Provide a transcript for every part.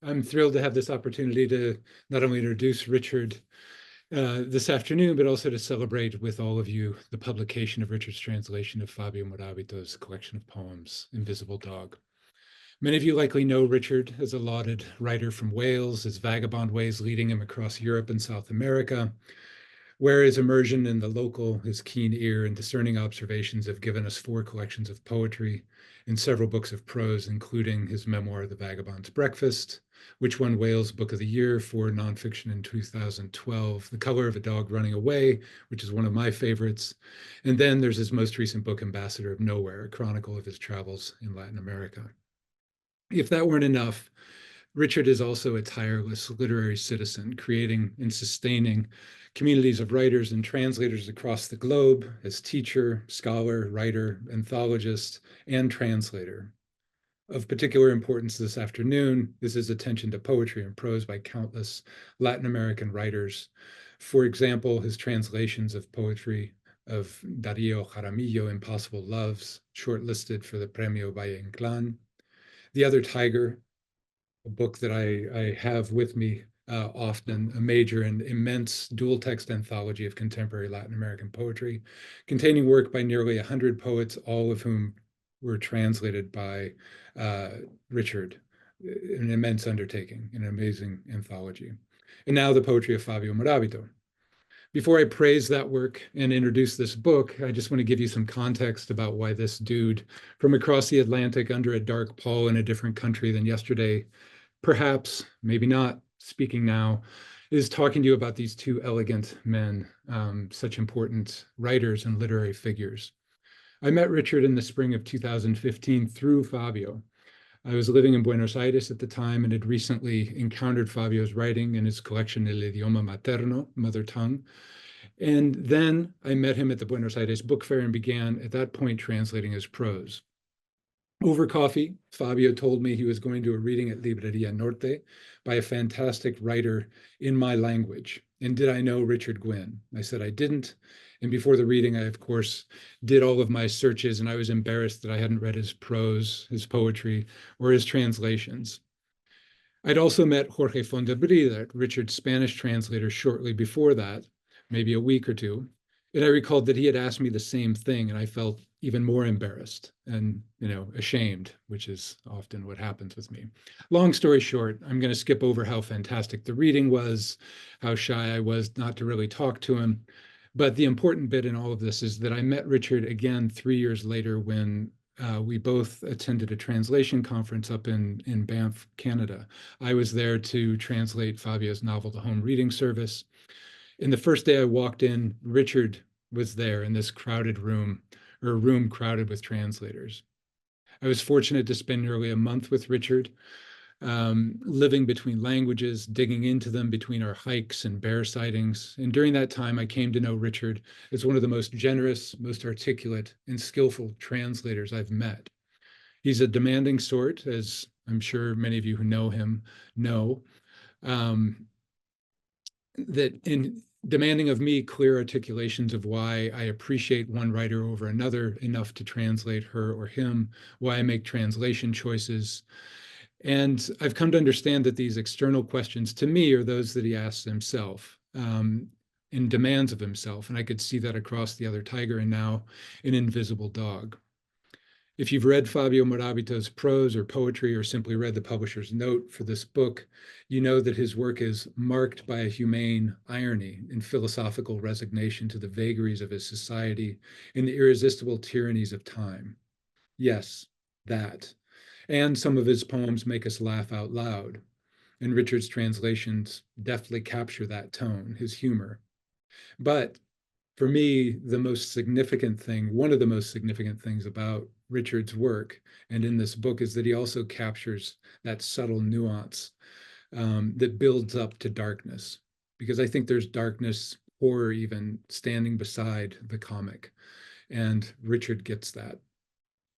I'm thrilled to have this opportunity to not only introduce Richard this afternoon, but also to celebrate with all of you the publication of Richard's translation of Fabio Morabito's collection of poems, Invisible Dog. Many of you likely know Richard as a lauded writer from Wales, his vagabond ways leading him across Europe and South America, where his immersion in the local, his keen ear, and discerning observations have given us 4 collections of poetry and several books of prose, including his memoir, The Vagabond's Breakfast, which won Wales Book of the Year for nonfiction in 2012, The Color of a Dog Running Away, which is one of my favorites. And then there's his most recent book, Ambassador of Nowhere, a chronicle of his travels in Latin America. If that weren't enough, Richard is also a tireless literary citizen, creating and sustaining communities of writers and translators across the globe as teacher, scholar, writer, anthologist, and translator. Of particular importance this afternoon is his attention to poetry and prose by countless Latin American writers. For example, his translations of poetry of Darío Jaramillo, Impossible Loves, shortlisted for the Premio Valle Inclán. The Other Tiger, a book that I have with me often, a major and immense dual text anthology of contemporary Latin American poetry, containing work by nearly 100 poets, all of whom were translated by Richard, an immense undertaking, an amazing anthology. And now the poetry of Fabio Morabito. Before I praise that work and introduce this book, I just want to give you some context about why this dude from across the Atlantic under a dark pall in a different country than yesterday, perhaps, maybe not, speaking now, is talking to you about these 2 elegant men, such important writers and literary figures. I met Richard in the spring of 2015 through Fabio. I was living in Buenos Aires at the time and had recently encountered Fabio's writing in his collection El Idioma Materno, Mother Tongue. And then I met him at the Buenos Aires Book Fair and began at that point translating his prose. Over coffee, Fabio told me he was going to a reading at Libreria Norte by a fantastic writer in my language. And did I know Richard Gwyn? I said I didn't. And before the reading, I, of course, did all of my searches, and I was embarrassed that I hadn't read his prose, his poetry, or his translations. I'd also met Jorge Fondebrida, Richard's Spanish translator, shortly before that, maybe a week or 2. And I recalled that he had asked me the same thing, and I felt even more embarrassed and, ashamed, which is often what happens with me. Long story short, I'm going to skip over how fantastic the reading was, how shy I was not to really talk to him. But the important bit in all of this is that I met Richard again 3 years later when we both attended a translation conference up in Banff, Canada. I was there to translate Fabio's novel, The Home Reading Service. And the first day I walked in, Richard was there in this crowded room, or a room crowded with translators. I was fortunate to spend nearly a month with Richard, living between languages, digging into them between our hikes and bear sightings. And during that time, I came to know Richard as one of the most generous, most articulate, and skillful translators I've met. He's a demanding sort, as I'm sure many of you who know him know, that in demanding of me clear articulations of why I appreciate one writer over another enough to translate her or him, why I make translation choices. And I've come to understand that these external questions to me are those that he asks himself, in demands of himself. And I could see that across The Other Tiger and now in Invisible Dog. If you've read Fabio Morabito's prose or poetry or simply read the publisher's note for this book, you know that his work is marked by a humane irony and philosophical resignation to the vagaries of his society and the irresistible tyrannies of time. Yes, that. And some of his poems make us laugh out loud. And Richard's translations deftly capture that tone, his humor. But for me, the most significant thing, one of the most significant things about Richard's work and in this book is that he also captures that subtle nuance that builds up to darkness. Because I think there's darkness, horror even, standing beside the comic. And Richard gets that.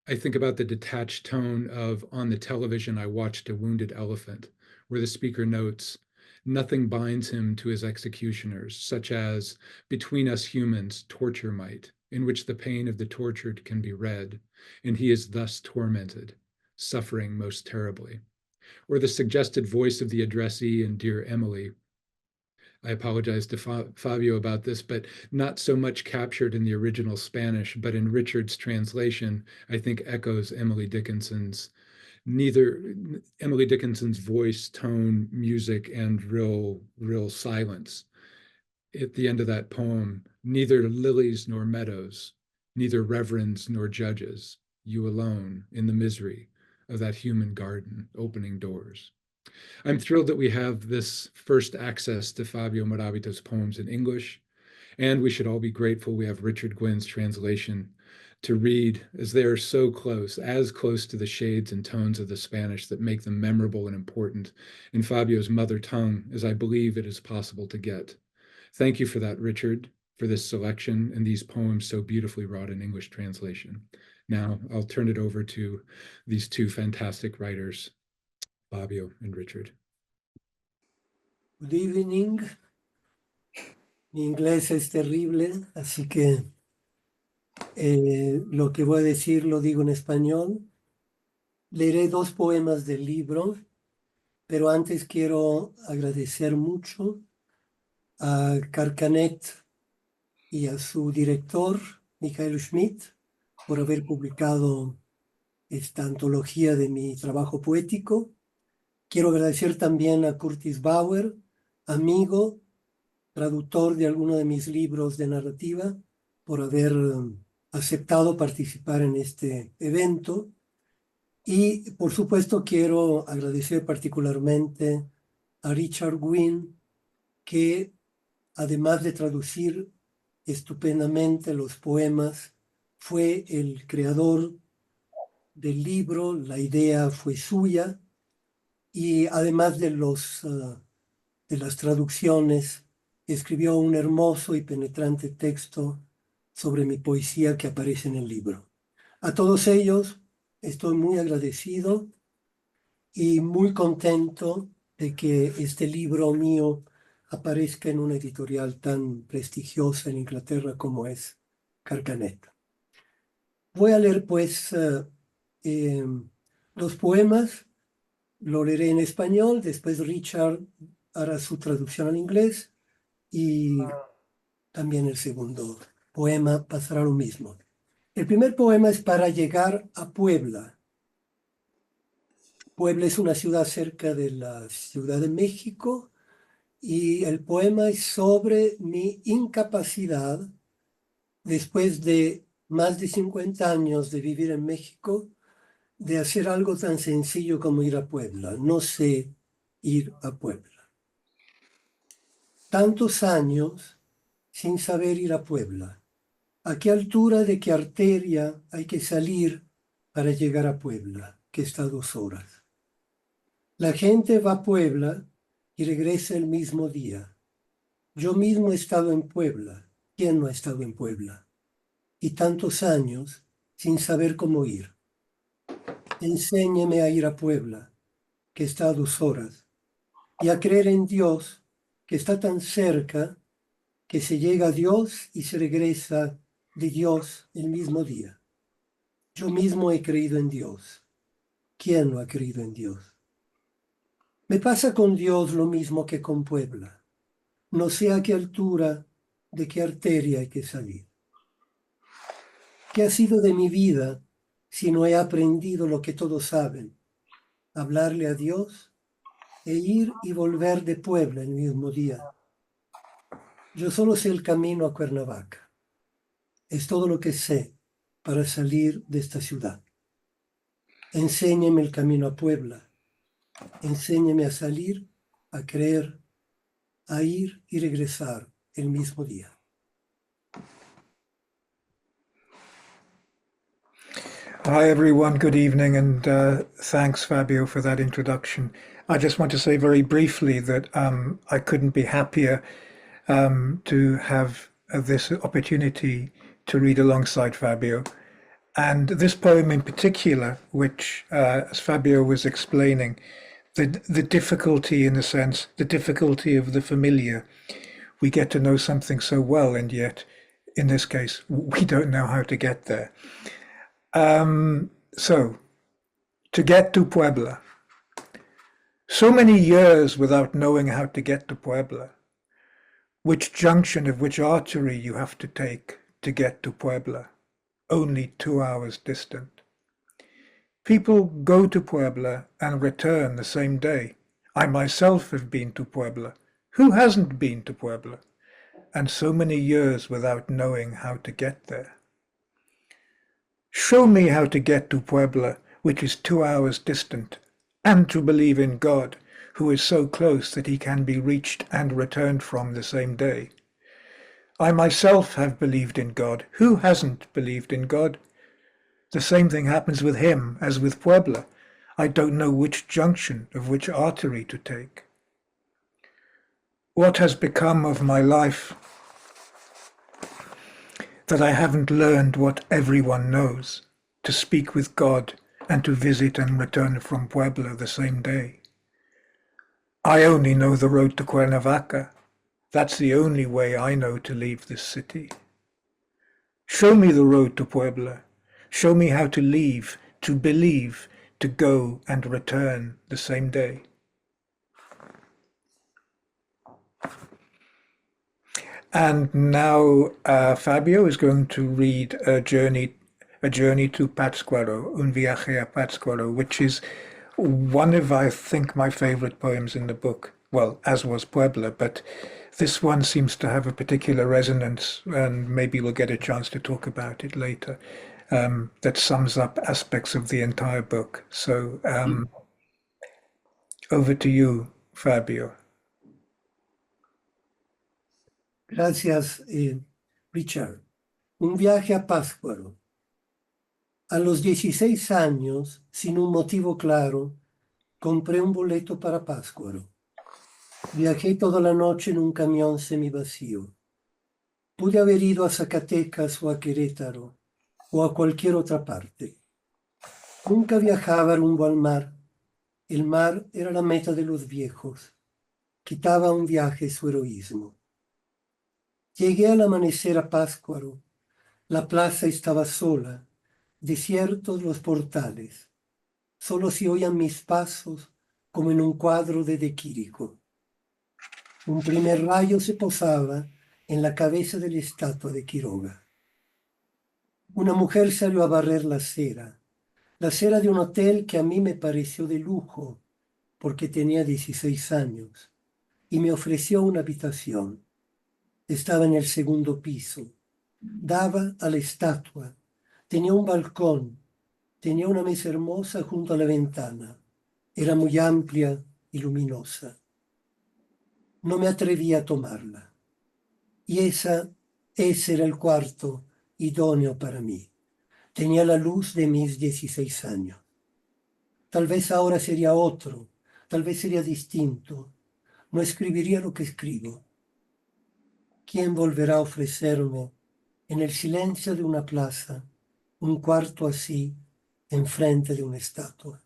I think about the detached tone of On the Television I Watched a Wounded Elephant, where the speaker notes, nothing binds him to his executioners, such as between us humans torture might, in which the pain of the tortured can be read, and he is thus tormented, suffering most terribly. or the suggested voice of the addressee in Dear Emily. I apologize to Fabio about this, but not so much captured in the original Spanish, but in Richard's translation, I think echoes Emily Dickinson's voice, tone, music, and real silence. At the end of that poem, neither lilies nor meadows, neither reverends nor judges, you alone in the misery of that human garden opening doors. I'm thrilled that we have this first access to Fabio Moravito's poems in English, and we should all be grateful we have Richard Gwyn's translation to read, as they are so close, as close to the shades and tones of the Spanish that make them memorable and important in Fabio's mother tongue as I believe it is possible to get. Thank you for that, Richard, for this selection and these poems so beautifully wrought in English translation. Now I'll turn it over to these two fantastic writers, Fabio and Richard. Good evening. Mi inglés es terrible, así que lo que voy a decir lo digo en español. Leeré 2 poemas del libro, pero antes quiero agradecer mucho a Carcanet y a su director, Michael Schmidt, por haber publicado esta antología de mi trabajo poético. Quiero agradecer también a Curtis Bauer, amigo, traductor de algunos de mis libros de narrativa, por haber aceptado participar en este evento. Y, por supuesto, quiero agradecer particularmente a Richard Gwyn, que además de traducir estupendamente los poemas, fue el creador del libro, la idea fue suya, y además de las traducciones, escribió un hermoso y penetrante texto sobre mi poesía que aparece en el libro. A todos ellos estoy muy agradecido y muy contento de que este libro mío aparezca en una editorial tan prestigiosa en Inglaterra como es Carcanet. Voy a leer pues los poemas, lo leeré en español, después Richard hará su traducción al inglés y también el segundo poema pasará lo mismo. El primer poema es Para llegar a Puebla. Puebla es una ciudad cerca de la Ciudad de México y el poema es sobre mi incapacidad después de más de 50 años de vivir en México de hacer algo tan sencillo como ir a Puebla. No sé ir a Puebla. Tantos años sin saber ir a Puebla. ¿A qué altura de qué arteria hay que salir para llegar a Puebla, que está a 2 horas? La gente va a Puebla y regresa el mismo día. Yo mismo he estado en Puebla. ¿Quién no ha estado en Puebla? Y tantos años sin saber cómo ir. Enséñeme a ir a Puebla, que está a 2 horas, y a creer en Dios, que está tan cerca que se llega a Dios y se regresa de Dios el mismo día. Yo mismo he creído en Dios. ¿Quién no ha creído en Dios? Me pasa con Dios lo mismo que con Puebla. No sé a qué altura, de qué arteria hay que salir. ¿Qué ha sido de mi vida si no he aprendido lo que todos saben? Hablarle a Dios e ir y volver de Puebla el mismo día. Yo solo sé el camino a Cuernavaca. Es todo lo que sé para salir de esta ciudad. Enséñeme el camino a Puebla. Enséñeme a salir, a creer, a ir y regresar el mismo día. Hi everyone, good evening, and thanks Fabio for that introduction. I just want to say very briefly that I couldn't be happier to have this opportunity to read alongside Fabio. And this poem in particular, which, as Fabio was explaining, the difficulty in a sense, the difficulty of the familiar. We get to know something so well, and yet, in this case, we don't know how to get there. So, to get to Puebla, So many years without knowing how to get to Puebla, which junction of which artery you have to take to get to Puebla, only 2 hours distant. People go to Puebla and return the same day. I myself have been to Puebla. Who hasn't been to Puebla? And so many years without knowing how to get there. Show me how to get to Puebla, which is 2 hours distant, and to believe in God, who is so close that he can be reached and returned from the same day. I myself have believed in God. Who hasn't believed in God? The same thing happens with him as with Puebla. I don't know which junction of which artery to take. What has become of my life that I haven't learned what everyone knows, to speak with God and to visit and return from Puebla the same day? I only know the road to Cuernavaca. That's the only way I know to leave this city. Show me the road to Puebla. Show me how to leave, to believe, to go and return the same day. And now Fabio is going to read a journey to Pátzcuaro, Un viaje a Pátzcuaro, which is one of, I think, my favorite poems in the book. Well, as was Puebla, but this one seems to have a particular resonance, and maybe we'll get a chance to talk about it later, that sums up aspects of the entire book. So over to you, Fabio. Gracias, Richard. Un viaje a Pátzcuaro. A los 16 años, sin un motivo claro, compré un boleto para Pátzcuaro. Viajé toda la noche en un camión semivacío. Pude haber ido a Zacatecas o a Querétaro o a cualquier otra parte. Nunca viajaba rumbo al mar. El mar era la meta de los viejos. Quitaba a un viaje su heroísmo. Llegué al amanecer a Pátzcuaro. La plaza estaba sola, desiertos los portales. Solo se oían mis pasos como en un cuadro de De Quirico. Un primer rayo se posaba en la cabeza de la estatua de Quiroga. Una mujer salió a barrer la acera de un hotel que a mí me pareció de lujo porque tenía 16 años, y me ofreció una habitación. Estaba en el segundo piso. Daba a la estatua. Tenía un balcón. Tenía una mesa hermosa junto a la ventana. Era muy amplia y luminosa. No me atreví a tomarla. Y ese era el cuarto idóneo para mí. Tenía la luz de mis 16 años. Tal vez ahora sería otro, tal vez sería distinto. No escribiría lo que escribo. ¿Quién volverá a ofrecerme en el silencio de una plaza un cuarto así enfrente de una estatua?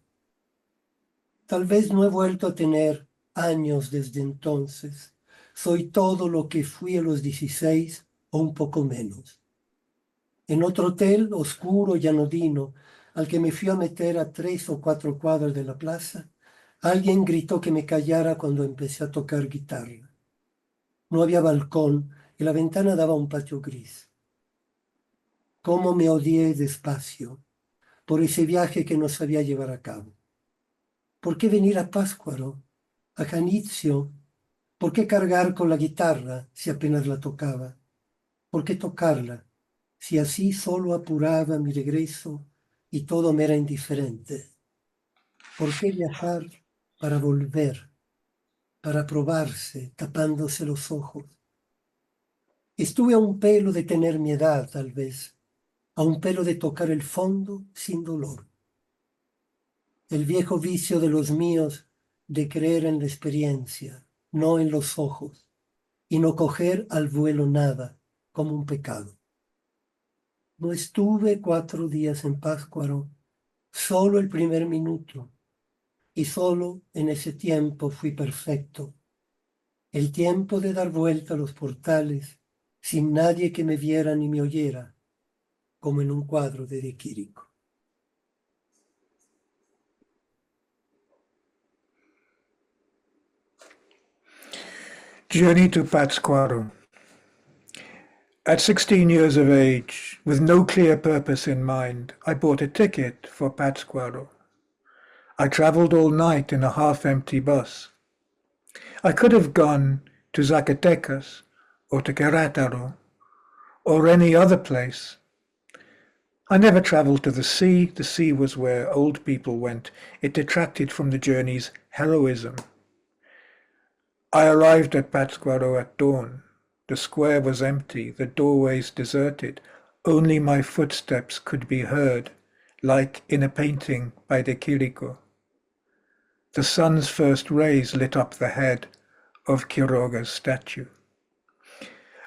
Tal vez no he vuelto a tener años desde entonces. Soy todo lo que fui a los 16 o un poco menos. En otro hotel oscuro y anodino, al que me fui a meter a 3 o 4 cuadras de la plaza, alguien gritó que me callara cuando empecé a tocar guitarra. No había balcón y la ventana daba a un patio gris. Cómo me odié despacio por ese viaje que no sabía llevar a cabo. ¿Por qué venir a Pátzcuaro, a Janitzio? ¿Por qué cargar con la guitarra si apenas la tocaba? ¿Por qué tocarla si así solo apuraba mi regreso y todo me era indiferente? ¿Por qué viajar para volver, para probarse, tapándose los ojos? Estuve a un pelo de tener mi edad, tal vez, a un pelo de tocar el fondo sin dolor. El viejo vicio de los míos de creer en la experiencia, no en los ojos, y no coger al vuelo nada como un pecado. No estuve 4 días en Pátzcuaro, solo el primer minuto, y solo en ese tiempo fui perfecto. El tiempo de dar vuelta a los portales sin nadie que me viera ni me oyera, como en un cuadro de De Quirico. Journey to Pátzcuaro. At 16 years of age, with no clear purpose in mind, I bought a ticket for Pátzcuaro. I travelled all night in a half-empty bus. I could have gone to Zacatecas or to Querétaro or any other place. I never travelled to the sea. The sea was where old people went. It detracted from the journey's heroism. I arrived at Pátzcuaro at dawn. The square was empty, the doorways deserted. Only my footsteps could be heard, like in a painting by de Chirico. The sun's first rays lit up the head of Quiroga's statue.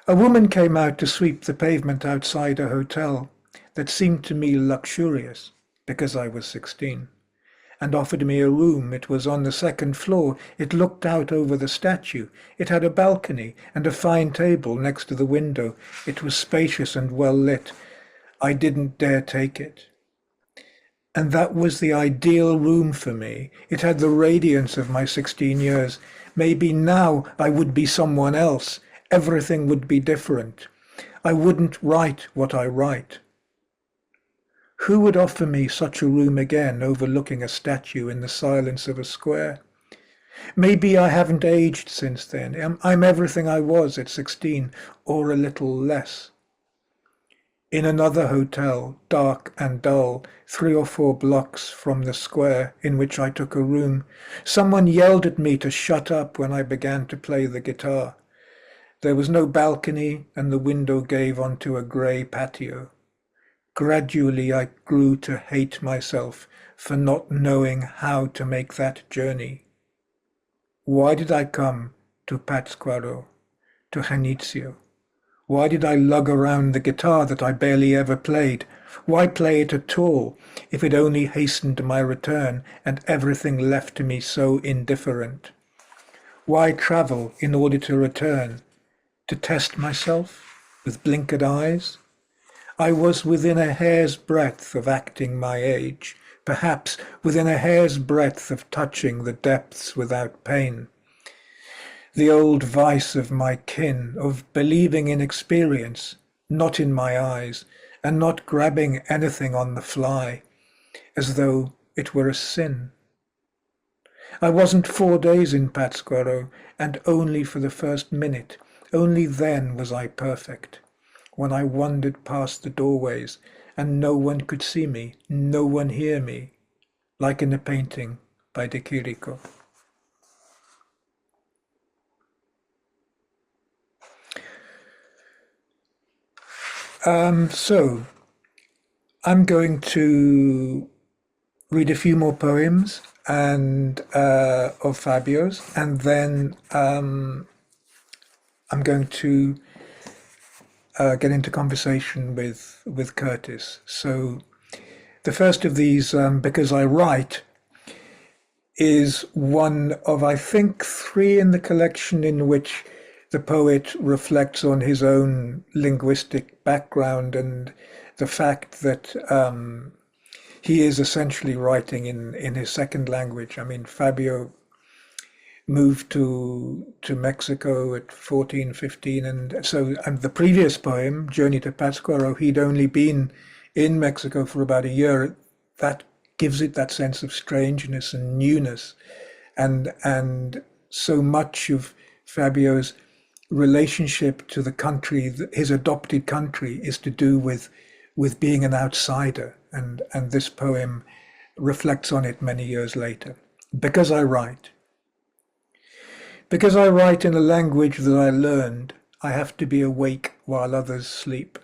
A woman came out to sweep the pavement outside a hotel that seemed to me luxurious, because I was 16, and offered me a room. It was on the second floor. It looked out over the statue. It had a balcony and a fine table next to the window. It was spacious and well lit. I didn't dare take it. And that was the ideal room for me. It had the radiance of my 16 years. Maybe now I would be someone else. Everything would be different. I wouldn't write what I write. Who would offer me such a room again, overlooking a statue in the silence of a square? Maybe I haven't aged since then. I'm everything I was at 16, or a little less. In another hotel, dark and dull, 3 or 4 blocks from the square in which I took a room, someone yelled at me to shut up when I began to play the guitar. There was no balcony, and the window gave onto a grey patio. Gradually I grew to hate myself for not knowing how to make that journey. Why did I come to Pátzcuaro, to Janitzio? Why did I lug around the guitar that I barely ever played? Why play it at all, if it only hastened my return and everything left to me so indifferent? Why travel in order to return? To test myself with blinkered eyes? I was within a hair's breadth of acting my age, perhaps within a hair's breadth of touching the depths without pain. The old vice of my kin, of believing in experience, not in my eyes, and not grabbing anything on the fly, as though it were a sin. I wasn't 4 days in Pátzcuaro, and only for the first minute. Only then was I perfect, when I wandered past the doorways, and no one could see me, no one hear me, like in a painting by de Chirico. So, I'm going to read a few more poems and of Fabio's, and then I'm going to get into conversation with Curtis. So the first of these, Because I Write, is one of, I think, 3 in the collection in which the poet reflects on his own linguistic background and the fact that he is essentially writing in his second language. I mean, Fabio moved to Mexico at 14, 15, and so the previous poem, Journey to Pátzcuaro, he'd only been in Mexico for about a year. That gives it that sense of strangeness and newness, and so much of Fabio's relationship to the country, his adopted country, is to do with being an outsider, and this poem reflects on it many years later. Because I write. Because I write in a language that I learned, I have to be awake while others sleep.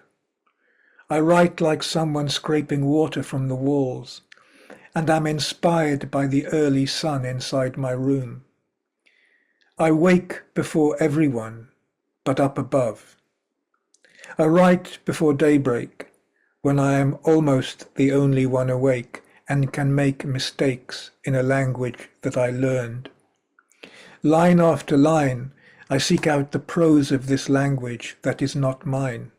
I write like someone scraping water from the walls, and am inspired by the early sun inside my room. I wake before everyone, but up above. I write before daybreak, when I am almost the only one awake and can make mistakes in a language that I learned. Line after line, I seek out the prose of this language that is not mine.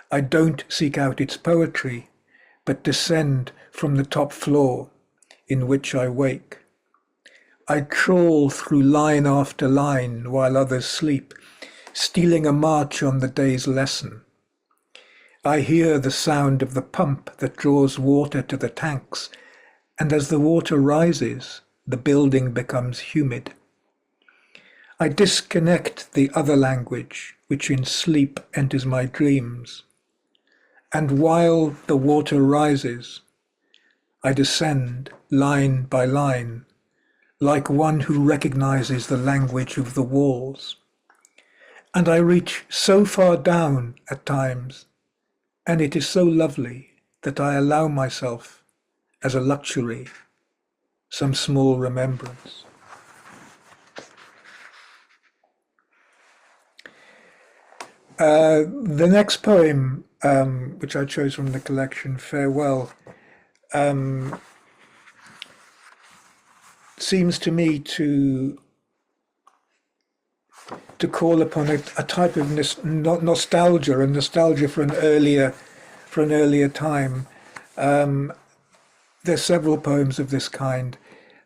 I don't seek out its poetry, but descend from the top floor in which I wake. I trawl through line after line while others sleep, stealing a march on the day's lesson. I hear the sound of the pump that draws water to the tanks, and as the water rises, the building becomes humid. I disconnect the other language, which in sleep enters my dreams. And while the water rises, I descend line by line, like one who recognizes the language of the walls. And I reach so far down at times, and it is so lovely that I allow myself, as a luxury, some small remembrance. The next poem, which I chose from the collection, Farewell, seems to me to call upon a type of nostalgia, and nostalgia for an earlier time. There's several poems of this kind.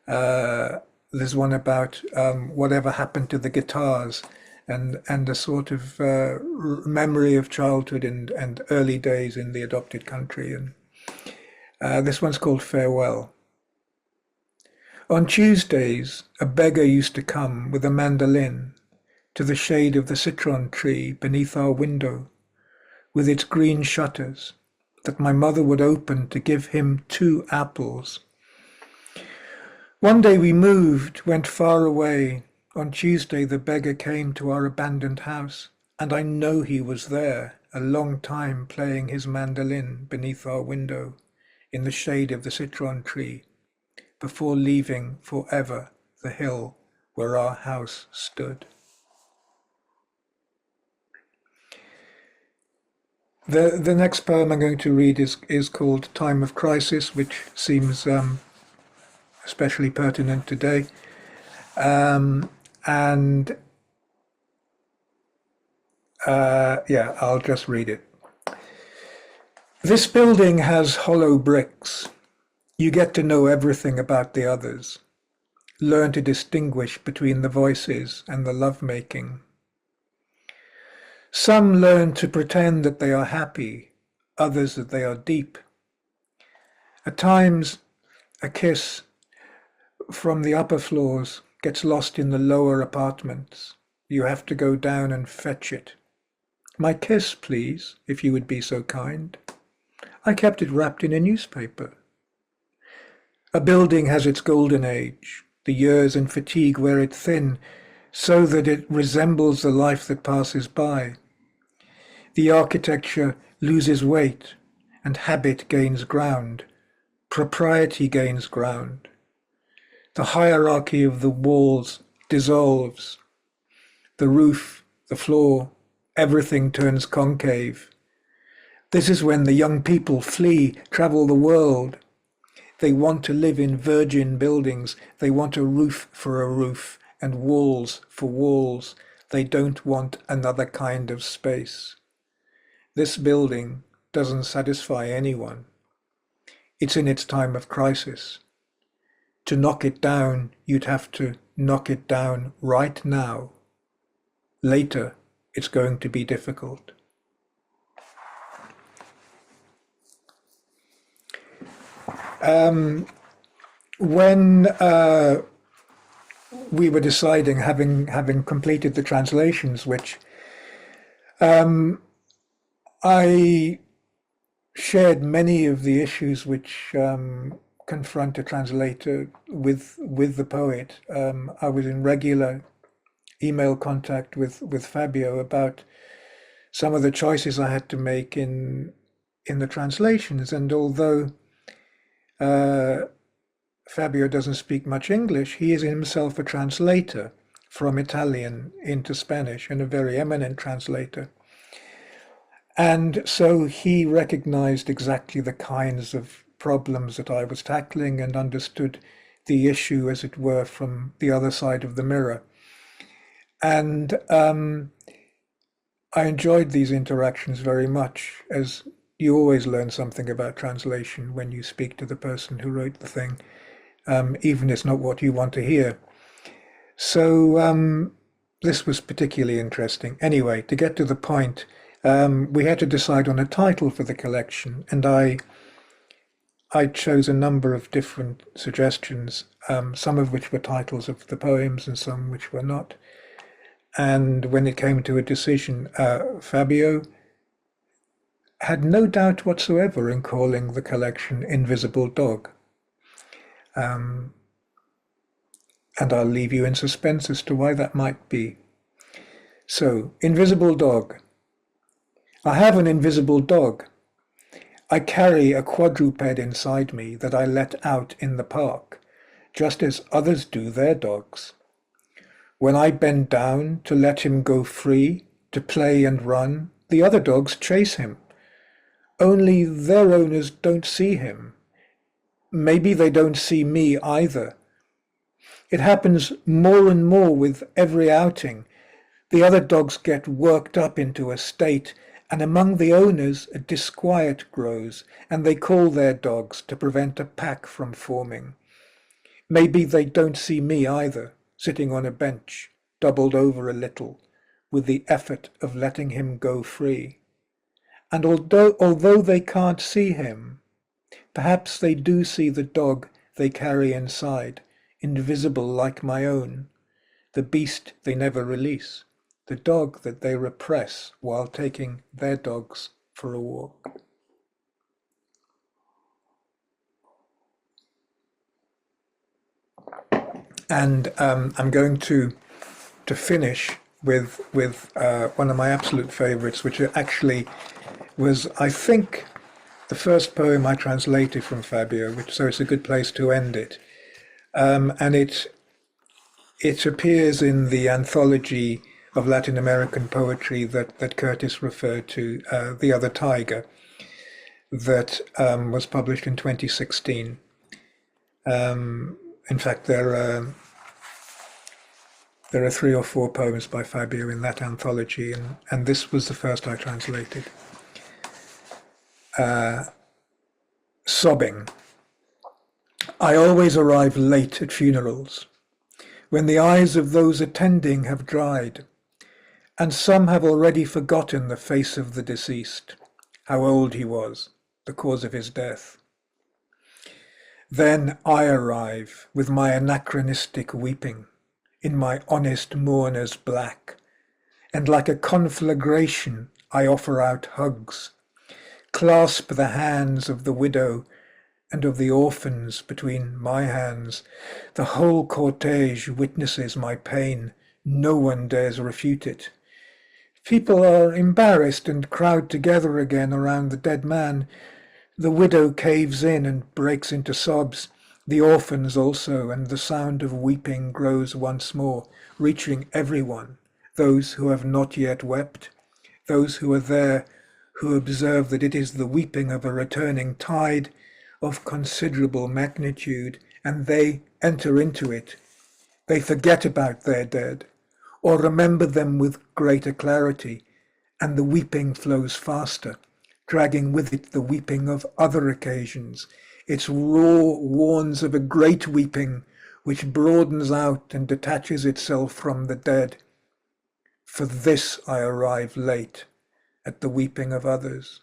There's one about whatever happened to the guitars, and a sort of memory of childhood and early days in the adopted country. And this one's called Farewell. On Tuesdays, a beggar used to come with a mandolin to the shade of the citron tree beneath our window, with its green shutters, that my mother would open to give him 2 apples. One day we moved, went far away. On Tuesday the beggar came to our abandoned house, and I know he was there a long time playing his mandolin beneath our window in the shade of the citron tree, before leaving forever the hill where our house stood. The next poem I'm going to read is called Time of Crisis, which seems especially pertinent today. Yeah, I'll just read it. This building has hollow bricks. You get to know everything about the others. Learn to distinguish between the voices and the lovemaking. Some learn to pretend that they are happy, others that they are deep. At times, a kiss from the upper floors gets lost in the lower apartments. You have to go down and fetch it. My kiss, please, if you would be so kind. I kept it wrapped in a newspaper. A building has its golden age. The years and fatigue wear it thin, so that it resembles the life that passes by. The architecture loses weight, and habit gains ground. Propriety gains ground. The hierarchy of the walls dissolves. The roof, the floor, everything turns concave. This is when the young people flee, travel the world. They want to live in virgin buildings. They want a roof for a roof and walls for walls. They don't want another kind of space. This building doesn't satisfy anyone. It's in its time of crisis. To knock it down, you'd have to knock it down right now. Later, it's going to be difficult. When we were deciding, having completed the translations, which I shared many of the issues which confront a translator with the poet. I was in regular email contact with Fabio about some of the choices I had to make in the translations, and although Fabio doesn't speak much English, he is himself a translator from Italian into Spanish, and a very eminent translator. And so he recognized exactly the kinds of problems that I was tackling and understood the issue, as it were, from the other side of the mirror. And I enjoyed these interactions very much, as you always learn something about translation when you speak to the person who wrote the thing, even if it's not what you want to hear. So this was particularly interesting. Anyway, to get to the point, we had to decide on a title for the collection, and I chose a number of different suggestions, some of which were titles of the poems and some which were not. And when it came to a decision, Fabio had no doubt whatsoever in calling the collection Invisible Dog. And I'll leave you in suspense as to why that might be. So, Invisible Dog. I have an invisible dog. I carry a quadruped inside me that I let out in the park, just as others do their dogs. When I bend down to let him go free, to play and run, the other dogs chase him. Only their owners don't see him. Maybe they don't see me either. It happens more and more with every outing. The other dogs get worked up into a state, and among the owners a disquiet grows, and they call their dogs to prevent a pack from forming. Maybe they don't see me either, sitting on a bench, doubled over a little, with the effort of letting him go free. And although they can't see him, perhaps they do see the dog they carry inside, invisible like my own, the beast they never release, the dog that they repress while taking their dogs for a walk. And I'm going to finish with one of my absolute favorites, which actually was, I think, the first poem I translated from Fabio, so it's a good place to end it. And it appears in the anthology of Latin American poetry that Curtis referred to, The Other Tiger, that was published in 2016. In fact, there are 3 or 4 poems by Fabio in that anthology, and this was the first I translated. Sobbing. I always arrive late at funerals, when the eyes of those attending have dried, and some have already forgotten the face of the deceased, how old he was, the cause of his death. Then I arrive with my anachronistic weeping, in my honest mourner's black, and like a conflagration I offer out hugs, clasp the hands of the widow and of the orphans between my hands. The whole cortege witnesses my pain. No one dares refute it. People are embarrassed and crowd together again around the dead man. The widow caves in and breaks into sobs, the orphans also, and the sound of weeping grows once more, reaching everyone, those who have not yet wept, those who are there, who observe that it is the weeping of a returning tide of considerable magnitude, and they enter into it. They forget about their dead, or remember them with greater clarity, and the weeping flows faster, dragging with it the weeping of other occasions. Its roar warns of a great weeping, which broadens out and detaches itself from the dead. For this I arrive late, at the weeping of others.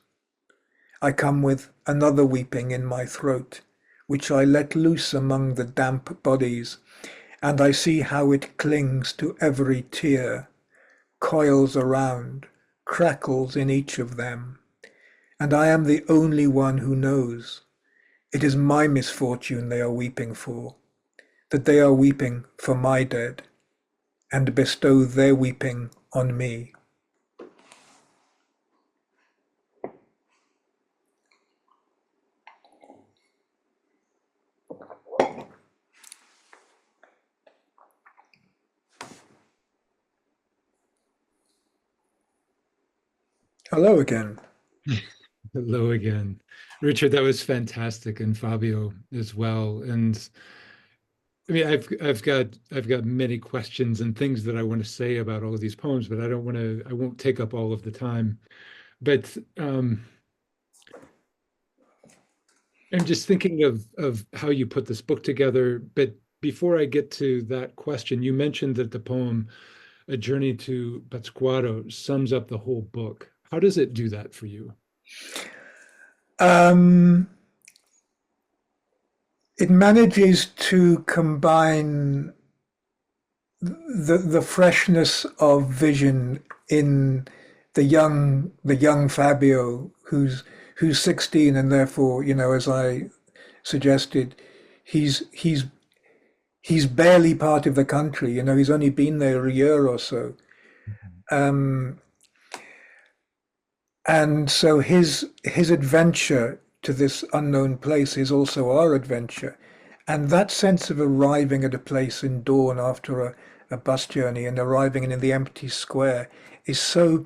I come with another weeping in my throat, which I let loose among the damp bodies, and I see how it clings to every tear, coils around, crackles in each of them, and I am the only one who knows. It is my misfortune they are weeping for, that they are weeping for my dead, and bestow their weeping on me. Hello again. Hello again. Richard, that was fantastic, and Fabio as well. And I mean, I've got many questions and things that I want to say about all of these poems, but I won't take up all of the time. But I'm just thinking of how you put this book together, but before I get to that question, you mentioned that the poem A Journey to Pátzcuaro sums up the whole book. How does it do that for you? It manages to combine the freshness of vision in the young Fabio who's 16, and therefore, as I suggested, he's barely part of the country. He's only been there a year or so. And so his adventure to this unknown place is also our adventure. And that sense of arriving at a place in dawn after a bus journey and arriving in the empty square is so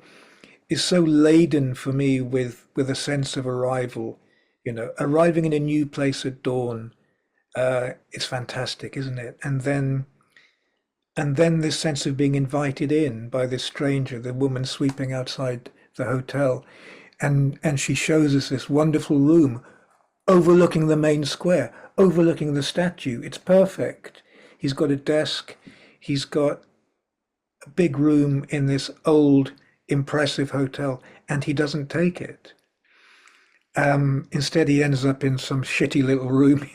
laden for me with a sense of arrival. Arriving in a new place at dawn, it's fantastic, isn't it? And then this sense of being invited in by this stranger, the woman sweeping outside the hotel, and she shows us this wonderful room overlooking the main square, overlooking the statue. It's perfect. He's got a desk, he's got a big room in this old impressive hotel, and he doesn't take it. Instead, he ends up in some shitty little room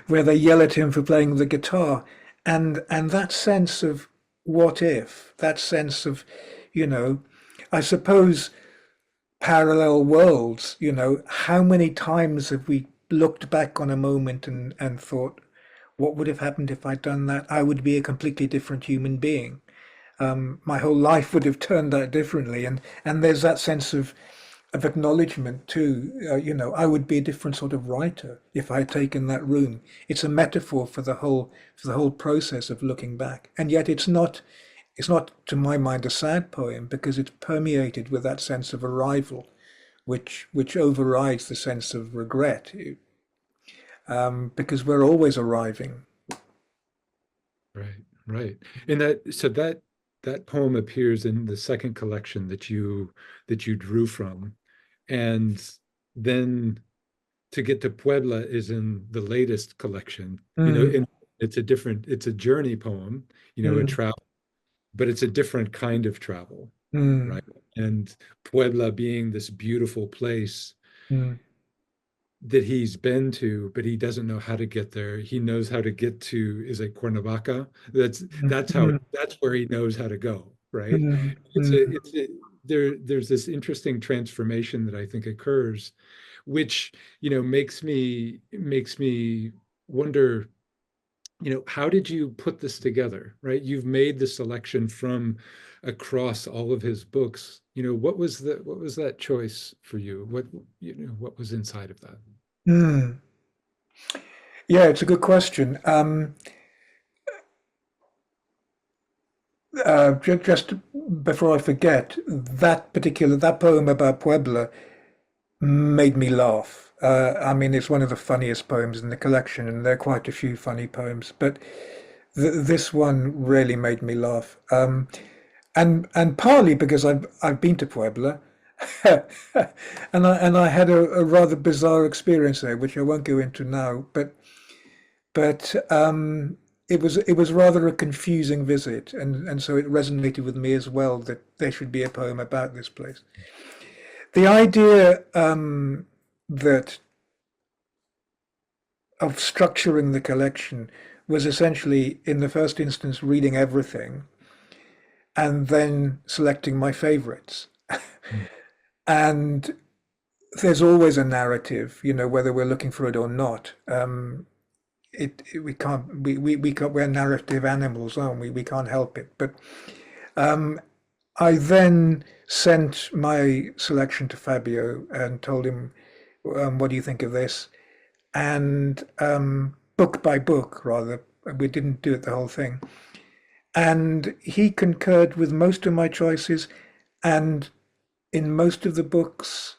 where they yell at him for playing the guitar. And that sense of what if, that sense of, I suppose, parallel worlds, how many times have we looked back on a moment and thought, what would have happened if I'd done that? I would be a completely different human being. My whole life would have turned out differently. And there's that sense of acknowledgement too. I would be a different sort of writer if I had taken that room. It's a metaphor for the whole process of looking back. And yet it's not to my mind a sad poem, because it's permeated with that sense of arrival, which overrides the sense of regret, because we're always arriving. Right. And that poem appears in the second collection that you drew from, and then To Get to Puebla is in the latest collection. And it's a journey poem, a travel, but it's a different kind of travel, right? And Puebla being this beautiful place that he's been to, but he doesn't know how to get there. He knows how to get to, is it Cuernavaca? That's where he knows how to go, right? There's this interesting transformation that I think occurs, which makes me wonder, how did you put this together, right? You've made the selection from across all of his books. What was that choice for you? What was inside of that? Yeah, it's a good question. Just before I forget, that poem about Puebla made me laugh. It's one of the funniest poems in the collection, and there are quite a few funny poems, but this one really made me laugh. And partly because I've been to Puebla, and I had a rather bizarre experience there, which I won't go into now. But it was rather a confusing visit, and so it resonated with me as well that there should be a poem about this place. The idea that of structuring the collection was essentially, in the first instance, reading everything and then selecting my favorites. And there's always a narrative, whether we're looking for it or not. We're narrative animals, aren't we? We can't help it. But I then sent my selection to Fabio and told him, what do you think of this? And book by book, rather, we didn't do it the whole thing. And he concurred with most of my choices, and in most of the books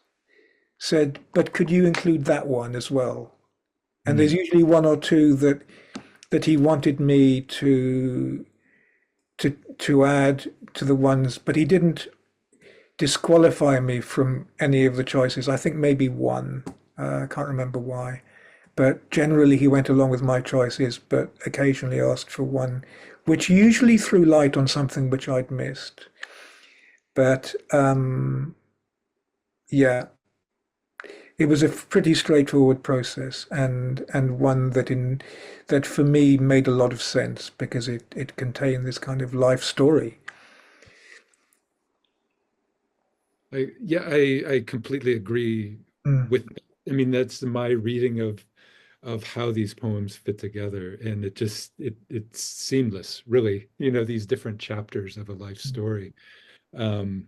said, but could you include that one as well? And there's usually one or two that he wanted me to add to the ones, but he didn't disqualify me from any of the choices. I think maybe one. I can't remember why, but generally he went along with my choices, but occasionally asked for one, which usually threw light on something which I'd missed. But yeah, it was a pretty straightforward process, and one that for me made a lot of sense because it contained this kind of life story. I completely agree Mm, with, I mean, that's my reading of how these poems fit together. And it's seamless, really, these different chapters of a life story. Um,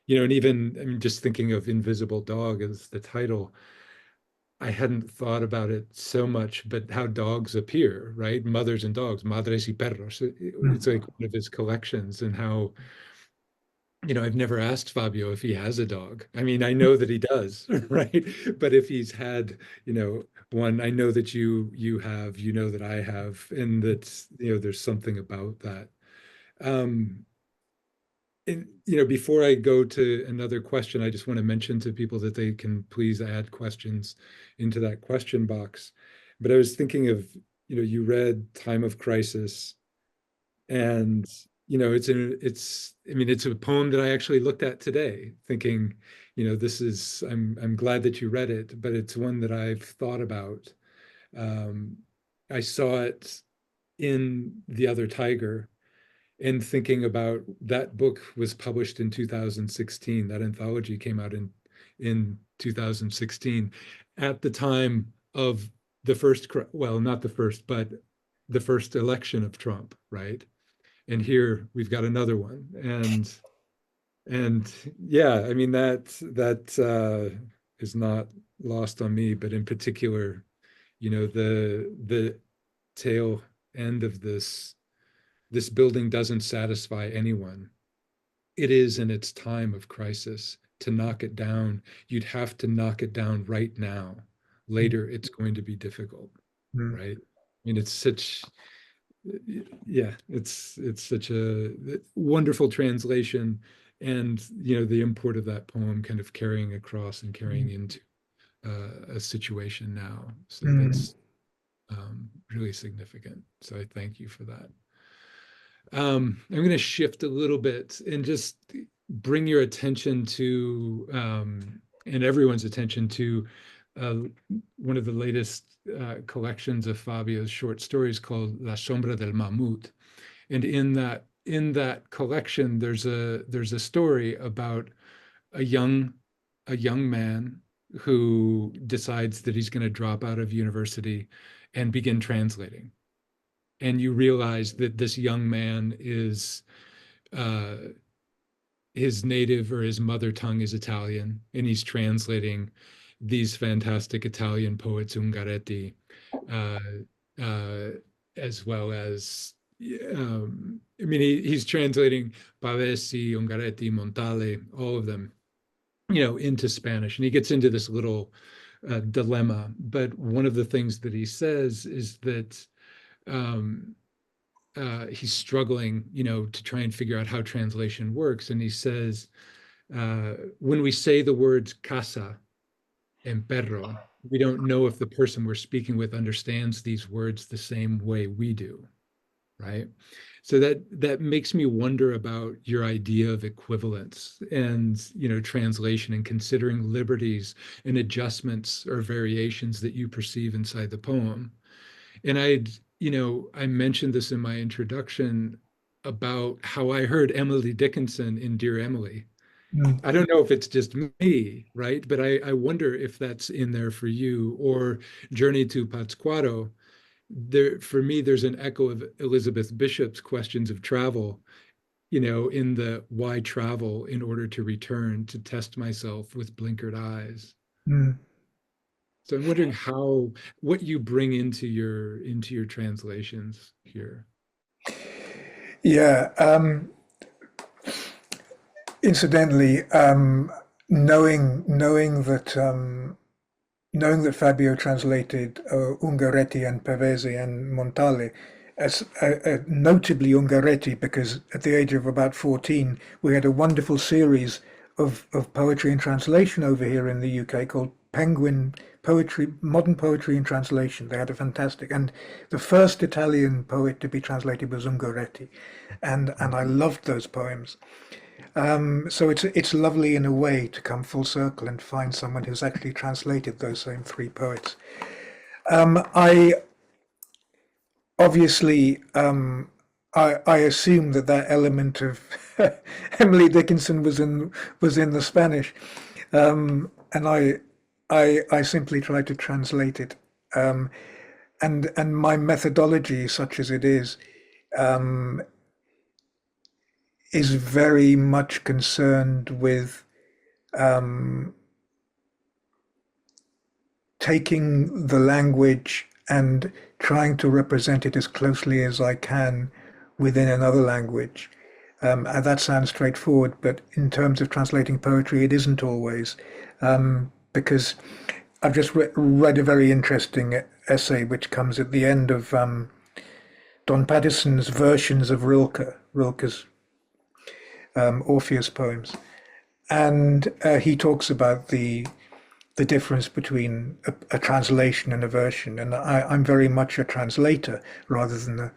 and even, I mean, just thinking of Invisible Dog as the title, I hadn't thought about it so much, but how dogs appear, right? Mothers and dogs, madres y perros. It's mm, like one of his collections, and how, I've never asked Fabio if he has a dog. I mean, I know that he does, right? But if he's had, one, I know that you have, that I have, and that's, there's something about that. Um, and, before I go to another question, I just want to mention to people that they can please add questions into that question box. But I was thinking of, you read Time of Crisis, and I mean, it's a poem that I actually looked at today, thinking, this is, I'm glad that you read it, but it's one that I've thought about. Um, I saw it in The Other Tiger, and thinking about that book was published in 2016. That anthology came out in 2016, at the time of the first, well, not the first, but the first election of Trump, right? And here we've got another one, and yeah, I mean, that is not lost on me, but in particular, the tail end of this building doesn't satisfy anyone. It is in its time of crisis. To knock it down, you'd have to knock it down right now. mm, Later it's going to be difficult, mm, right? I mean, it's such, yeah, it's such a wonderful translation, and the import of that poem kind of carrying across and carrying into a situation now. So mm, that's really significant. So I thank you for that. I'm going to shift a little bit and just bring your attention to, and everyone's attention to, uh, one of the latest collections of Fabio's short stories called La Sombra del Mamut. And in that collection, there's a story about a young a young man who decides that he's going to drop out of university and begin translating. And you realize that this young man is, uh, his native or his mother tongue is Italian, and he's translating these fantastic Italian poets, Ungaretti, uh, uh, as well as, I mean, he's translating Pavesi, Ungaretti, Montale, all of them, into Spanish. And he gets into this little dilemma. But one of the things that he says is that, um, he's struggling, to try and figure out how translation works. And he says, when we say the words casa and perro, we don't know if the person we're speaking with understands these words the same way we do, right? So that makes me wonder about your idea of equivalence and, translation, and considering liberties and adjustments or variations that you perceive inside the poem. And I mentioned this in my introduction about how I heard Emily Dickinson in Dear Emily. mm, I don't know if it's just me, right? But I wonder if that's in there for you, or Journey to Pátzcuaro. There, for me, there's an echo of Elizabeth Bishop's questions of travel, in the why travel in order to return to test myself with blinkered eyes. mm. So I'm wondering what you bring into your translations here. Yeah. Incidentally, knowing that Fabio translated Ungaretti and Pavese and Montale, as notably Ungaretti, because at the age of about 14, we had a wonderful series of poetry and translation over here in the UK called poetry, modern poetry in translation. They had a fantastic, and the first Italian poet to be translated was Ungaretti, and I loved those poems. So it's lovely in a way to come full circle and find someone who's actually translated those same three poets. I obviously I assume that element of Emily Dickinson was in the Spanish, and I simply tried to translate it, and my methodology, such as it is very much concerned with taking the language and trying to represent it as closely as I can within another language. And that sounds straightforward, but in terms of translating poetry, it isn't always, because I've just read a very interesting essay which comes at the end of Don Paterson's versions of Rilke's Orpheus poems, and he talks about the difference between a translation and a version, and I'm very much a translator rather than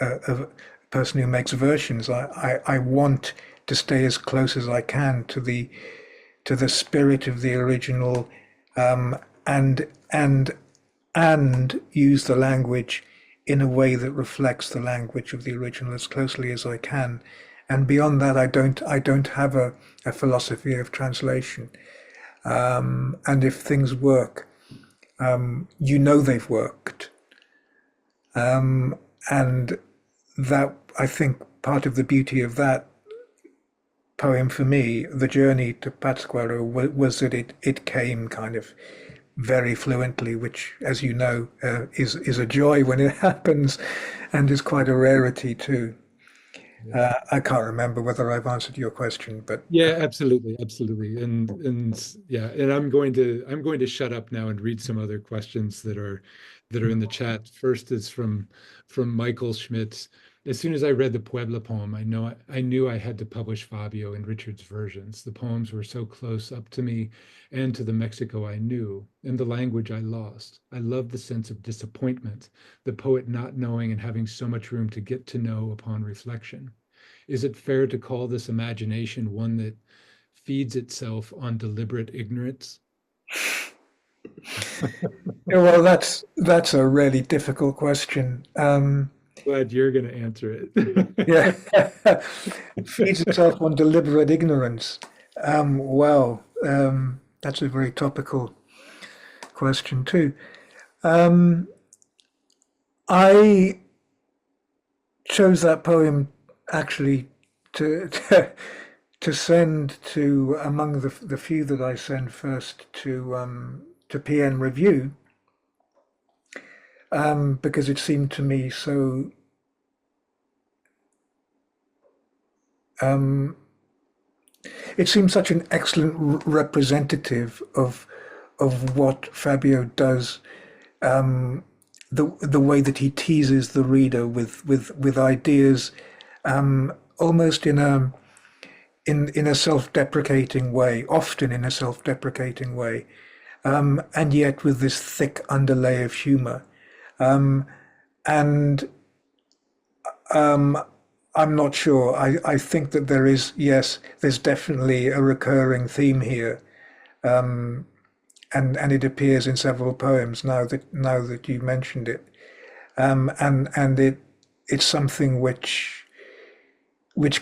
a person who makes versions. I want to stay as close as I can to the spirit of the original, and use the language in a way that reflects the language of the original as closely as I can. And beyond that, I don't have a philosophy of translation. And if things work, they've worked. And that, I think, part of the beauty of that poem for me, the journey to Pátzcuaro, was that it came kind of very fluently, which, as you know, is a joy when it happens, and is quite a rarity too. I can't remember whether I've answered your question, but yeah, absolutely, and yeah, and I'm going to shut up now and read some other questions that are in the chat. First is from Michael Schmitz. As soon as I read the Puebla poem, I knew I had to publish Fabio and Richard's versions. The poems were so close up to me and to the Mexico I knew, and the language I lost. I love the sense of disappointment, the poet not knowing and having so much room to get to know upon reflection. Is it fair to call this imagination one that feeds itself on deliberate ignorance? yeah, well, that's a really difficult question. Glad you're going to answer it. Yeah, feeds itself on deliberate ignorance. That's a very topical question too. I chose that poem actually to send to, among the few that I send first to PN Review, because it seemed to me so it seems such an excellent representative of what Fabio does, the way that he teases the reader with ideas, almost in a self-deprecating way, often in a self-deprecating way, and yet with this thick underlay of humor. And I'm not sure. I think that there's definitely a recurring theme here, and it appears in several poems now that you mentioned it, and it's something which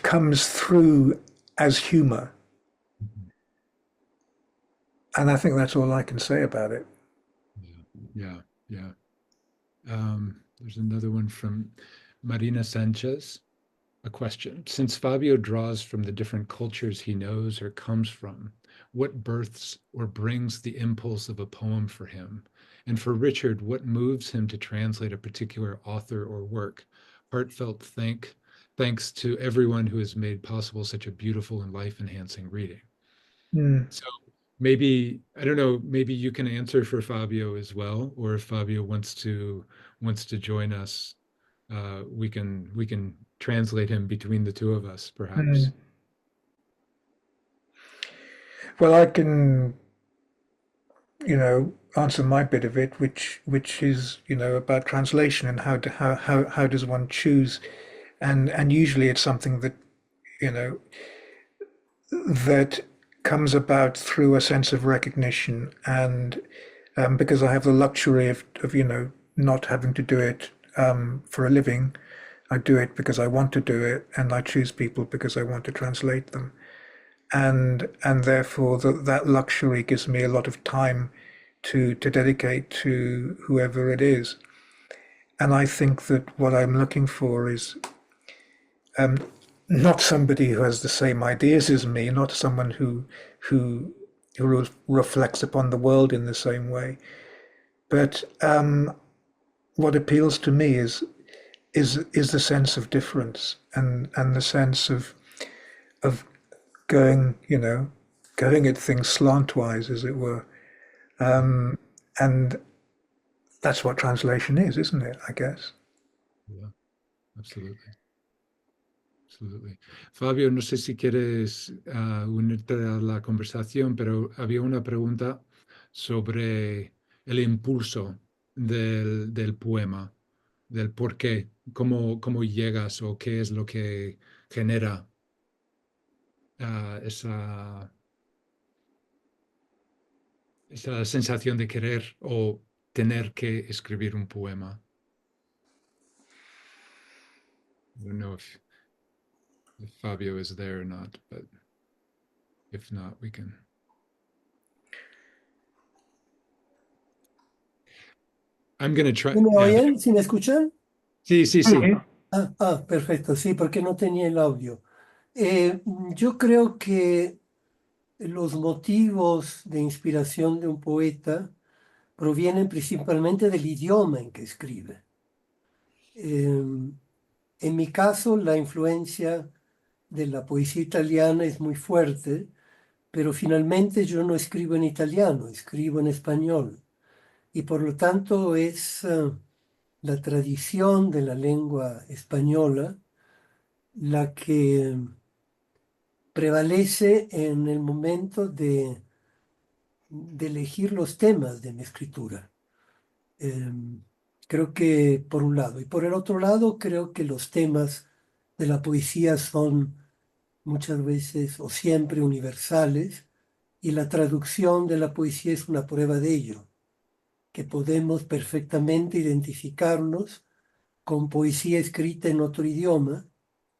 comes through as humor, and I think that's all I can say about it. Yeah. There's another one from Marina Sanchez. A question. Since Fabio draws from the different cultures he knows or comes from, what births or brings the impulse of a poem for him? And for Richard, what moves him to translate a particular author or work? Heartfelt thanks to everyone who has made possible such a beautiful and life-enhancing reading. So maybe, I don't know, maybe you can answer for Fabio as well, or if Fabio wants to join us, we can translate him between the two of us, perhaps. Well, I can answer my bit of it, which is, about translation and how does one choose, and usually it's something that, you know, that comes about through a sense of recognition, and because I have the luxury of not having to do it for a living. I do it because I want to do it, and I choose people because I want to translate them, and therefore that luxury gives me a lot of time to dedicate to whoever it is. And I think that what I'm looking for is not somebody who has the same ideas as me, not someone who reflects upon the world in the same way, but what appeals to me is the sense of difference, and the sense of going, going at things slantwise, as it were. And that's what translation is, isn't it? I guess. Yeah, absolutely. Absolutely. Fabio, no sé si quieres unirte a la conversación, pero había una pregunta sobre el impulso del poema, del por qué, cómo llegas o qué es lo que genera esa sensación de querer o tener que escribir un poema. I don't know if Fabio is there or not, but if not, we can. I'm going to try. ¿Sí me oyen? ¿Sí me escuchan? Sí, sí, sí. Perfecto, sí, porque no tenía el audio. Yo creo que los motivos de inspiración de un poeta provienen principalmente del idioma en que escribe. En mi caso, la influencia de la poesía italiana es muy fuerte, pero finalmente yo no escribo en italiano, escribo en español. Y por lo tanto es la tradición de la lengua española la que prevalece en el momento de elegir los temas de mi escritura. Creo que por un lado. Y por el otro lado, creo que los temas de la poesía son muchas veces o siempre universales, y la traducción de la poesía es una prueba de ello, que podemos perfectamente identificarnos con poesía escrita en otro idioma,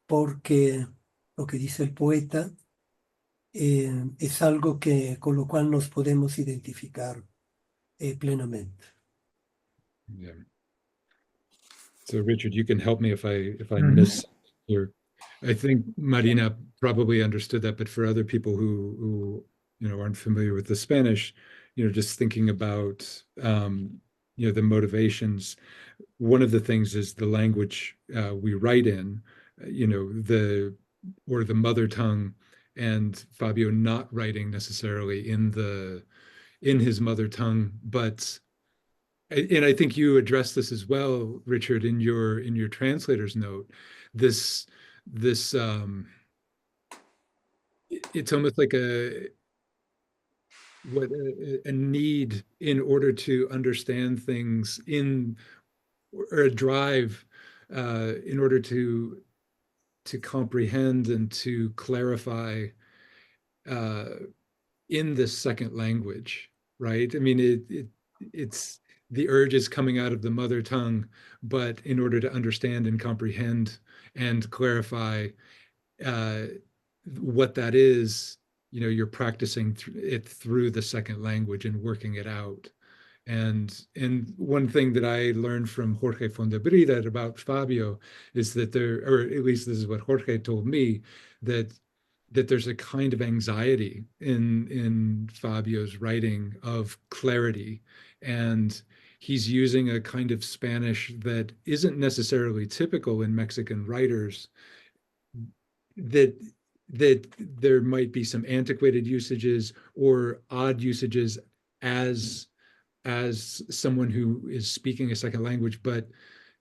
porque lo que dice el poeta es algo con lo cual nos podemos identificar plenamente. Yeah. So Richard, you can help me if I miss here. I think Marina probably understood that, but for other people who aren't familiar with the Spanish, just thinking about the motivations. One of the things is the language we write in, the mother tongue, and Fabio not writing necessarily in his mother tongue, but and I think you addressed this as well, Richard, in your translator's note. This it's almost like a need in order to understand things or a drive in order to comprehend and to clarify uh, in this second language, right? I mean, it's the urge is coming out of the mother tongue, but in order to understand and comprehend and clarify uh, what that is, you're practicing it through the second language and working it out. And one thing that I learned from Jorge Fondebrida about Fabio is that or at least this is what Jorge told me, that there's a kind of anxiety in Fabio's writing of clarity, and he's using a kind of Spanish that isn't necessarily typical in Mexican writers, that there might be some antiquated usages or odd usages as someone who is speaking a second language, but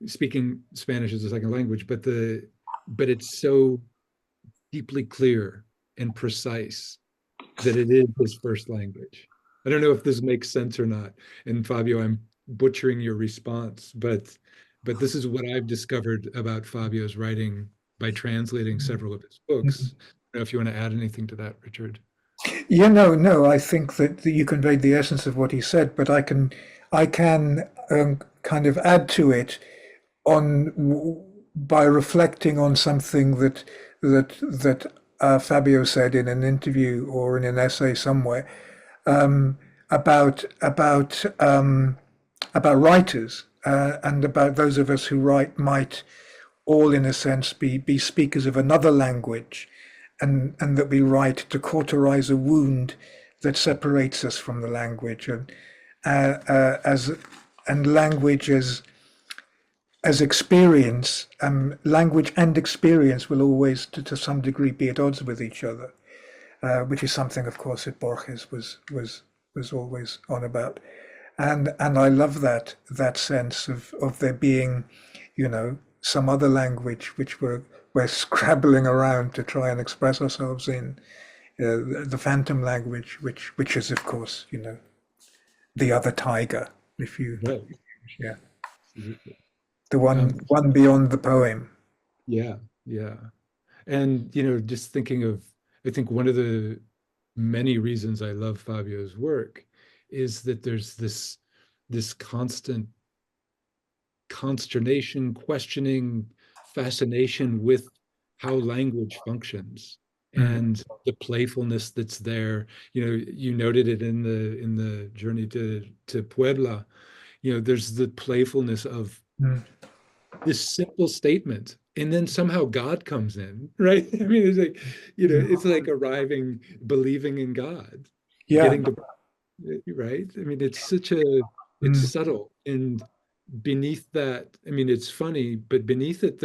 speaking Spanish as a second language, but it's so deeply clear and precise that it is his first language. I don't know if this makes sense or not. And Fabio, I'm butchering your response, but this is what I've discovered about Fabio's writing by translating several of his books. I don't know if you want to add anything to that, Richard. Yeah, no, I think that you conveyed the essence of what he said, but I can kind of add to it by reflecting on something that Fabio said in an interview or in an essay somewhere, um, about about um, about writers, and about those of us who write might all, in a sense, be speakers of another language, and that we write to cauterize a wound that separates us from the language, as and language as experience. Language and experience will always, to some degree, be at odds with each other, which is something, of course, that Borges was always on about. And I love that sense of there being, some other language which we're scrabbling around to try and express ourselves in, the phantom language, which is, of course, the other tiger, if you, Right. yeah, Absolutely. the one beyond the poem. Yeah, yeah. And, just thinking of, I think one of the many reasons I love Fabio's work is that there's this constant consternation, questioning, fascination with how language functions and the playfulness that's there. You noted it in the journey to Puebla. There's the playfulness of Mm. this simple statement, and then somehow God comes in, right? I mean, it's like, it's like arriving, believing in God, Yeah. getting to, right? I mean, it's Mm. subtle, and beneath that, I mean, it's funny, but beneath it,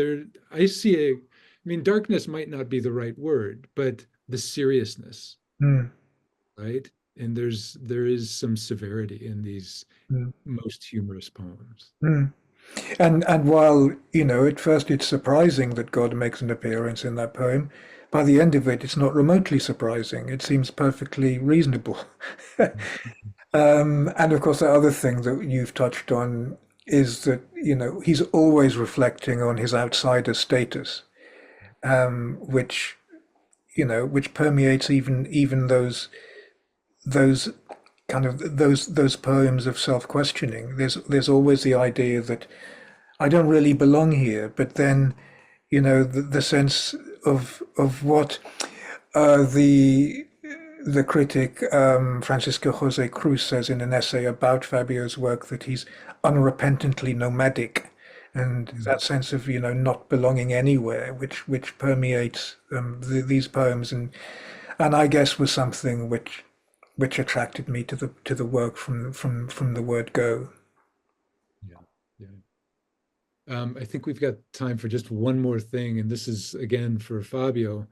I see I mean, darkness might not be the right word, but the seriousness, Mm. right? And there is some severity in these Mm. most humorous poems. Mm. And while, at first it's surprising that God makes an appearance in that poem, by the end of it, it's not remotely surprising. It seems perfectly reasonable. And of course, the other thing that you've touched on is that, he's always reflecting on his outsider status, which, which permeates even those kind of those poems of self-questioning. There's always the idea that I don't really belong here, but then, the sense of what the critic Francisco Jose Cruz says in an essay about Fabio's work, that he's unrepentantly nomadic, and that sense of not belonging anywhere, which permeates these poems, and I guess was something which attracted me to the work from the word go. Yeah, yeah. I think we've got time for just one more thing, and this is again for Fabio,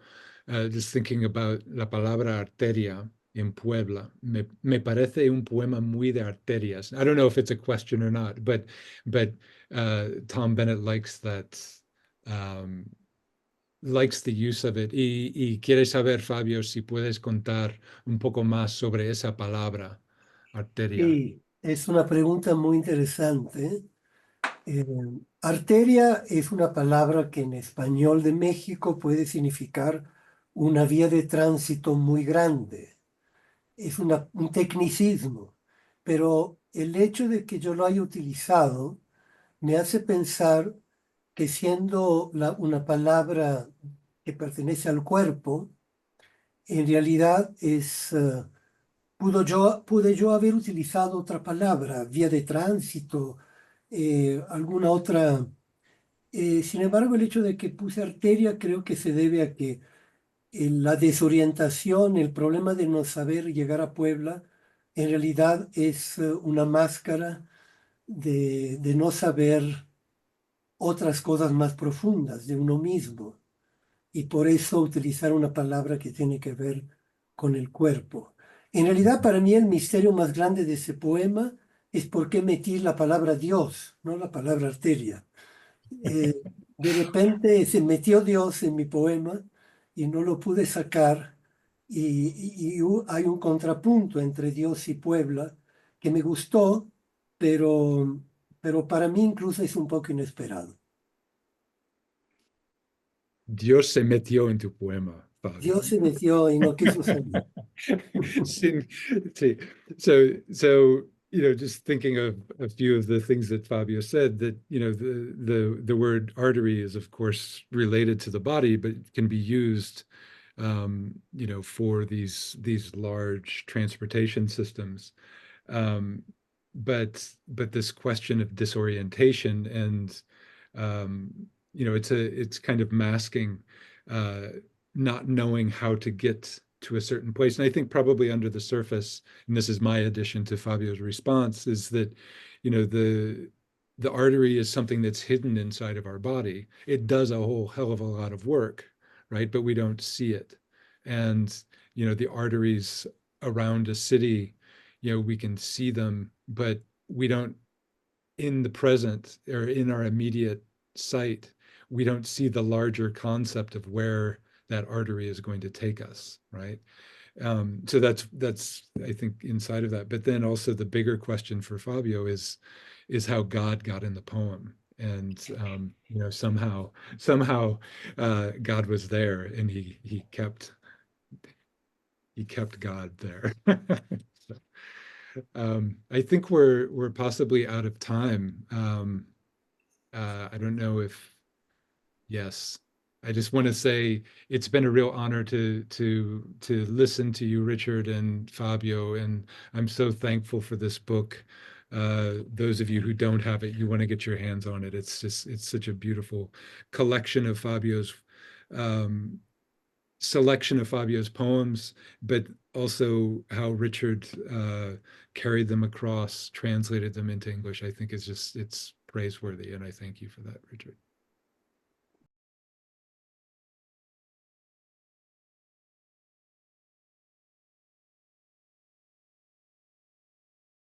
just thinking about la palabra arteria in Puebla. Me parece un poema muy de arterias. I don't know if it's a question or not, but Tom Bennett likes the use of it. Y quiere saber, Fabio, si puedes contar un poco más sobre esa palabra, arteria. Sí, es una pregunta muy interesante. Eh, Arteria es una palabra que en español de México puede significar una vía de tránsito muy grande. Es un tecnicismo, pero el hecho de que yo lo haya utilizado me hace pensar que siendo una palabra que pertenece al cuerpo, en realidad pude yo haber utilizado otra palabra, vía de tránsito, alguna otra. Sin embargo, el hecho de que puse arteria creo que se debe a que la desorientación, el problema de no saber llegar a Puebla, en realidad es una máscara de no saber otras cosas más profundas de uno mismo. Y por eso utilizar una palabra que tiene que ver con el cuerpo. En realidad, para mí el misterio más grande de ese poema es por qué metí la palabra Dios, no la palabra arteria. De repente se metió Dios en mi poema y no lo pude sacar hay un contrapunto entre Dios y Puebla que me gustó, pero para mí incluso es un poco inesperado. Dios se metió en tu poema, Fabio. Dios se metió y no quiso salir. Sin, see, so just thinking of a few of the things that Fabio said, that the word artery is of course related to the body, but can be used for these large transportation systems. Um, but this question of disorientation and it's kind of masking uh, not knowing how to get to a certain place. And I think probably under the surface, and this is my addition to Fabio's response, is that the artery is something that's hidden inside of our body. It does a whole hell of a lot of work, right? But we don't see it. And the arteries around a city, we can see them, but we don't, in the present or in our immediate sight, we don't see the larger concept of where that artery is going to take us, right? So that's I think inside of that. But then also the bigger question for Fabio is how God got in the poem, and somehow God was there, and he kept God there. So, I think we're possibly out of time. I don't know if yes. I just want to say it's been a real honor to listen to you, Richard and Fabio, and I'm so thankful for this book. Those of you who don't have it, you want to get your hands on it. It's such a beautiful collection of Fabio's um, selection of Fabio's poems, but also how Richard carried them across, translated them into English. I think it's praiseworthy, and I thank you for that, Richard.